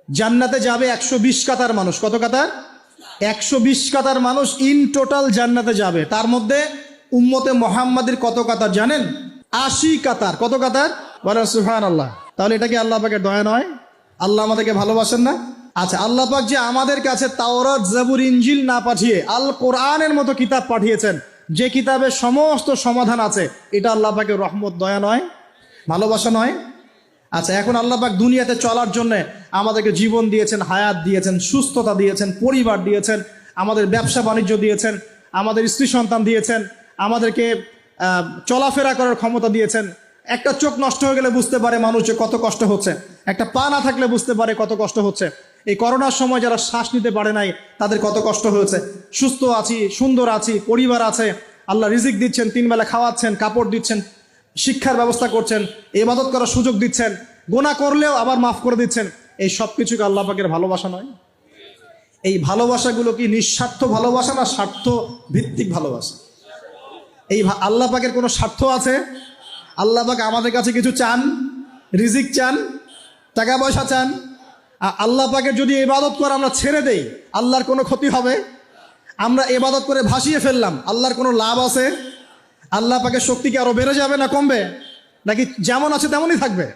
জান্নাতে যাবে 120 কাতার মানুষ। কত কাতার? 120 কাতার মানুষ ইন টোটাল জান্নাতে যাবে। তার মধ্যে উম্মতে মুহাম্মাদের কত কাতার জানেন? 80 কাতার। কত কাতার? বলেন সুবহানাল্লাহ। তাহলে এটা কি আল্লাহ পাকের দয়া নয়? আল্লাহ আমাদেরকে ভালোবাসেন না? আচ্ছা, আল্লাহ পাক যে আমাদের কাছে তাওরাত, জাবুর, ইনজিল না পাঠিয়ে আল কোরআনের মতো কিতাব পাঠিয়েছেন, যে কিতাবে সমস্ত সমাধান আছে, এটা আল্লাহ পাকের রহমত, দয়া নয়? ভালোবাসা নয়? আচ্ছা, এখন আল্লাহ পাক দুনিয়াতে চলার জন্য আমাদেরকে জীবন দিয়েছেন, হায়াত দিয়েছেন, সুস্থতা দিয়েছেন, পরিবার দিয়েছেন, আমাদের ব্যবসা বাণিজ্য দিয়েছেন, আমাদের স্ত্রী সন্তান দিয়েছেন, আমাদেরকে চলাফেরা করার ক্ষমতা দিয়েছেন। একটা চোখ নষ্ট হয়ে গেলে বুঝতে পারে মানুষ যে কত কষ্ট হচ্ছে, একটা পা না থাকলে বুঝতে পারে কত কষ্ট হচ্ছে। এই করোনার সময় যারা শ্বাস নিতে পারে নাই তাদের কত কষ্ট হয়েছে। সুস্থ আছি, সুন্দর আছি, পরিবার আছে, আল্লাহ রিজিক দিচ্ছেন, 3 বেলা খাওয়াচ্ছেন, কাপড় দিচ্ছেন, শিক্ষার ব্যবস্থা করছেন, ইবাদত করার সুযোগ দিচ্ছেন, গুনাহ করলেও আবার মাফ করে দিচ্ছেন। এই সব কিছুকে আল্লাহ পাকের ভালোবাসা নয়? এই ভালোবাসাগুলো কি নিঃস্বার্থ ভালোবাসা না স্বার্থ ভিত্তিক ভালোবাসা? এই আল্লাহ পাকের কোনো স্বার্থ আছে? আল্লাহ পাক আমাদের কাছে কিছু চান? রিজিক চান? টাকা পয়সা চান? আল্লাহ পাকের যদি ইবাদত করে আমরা ছেড়ে দেই, আল্লাহর কোনো ক্ষতি হবে? আমরা ইবাদত করে ভাসিয়ে ফেললাম, আল্লাহর কোনো লাভ আছে? আল্লাহ পাকের শক্তি কি আরো বেড়ে যাবে না কমবে? নাকি যেমন আছে তেমনই থাকবে?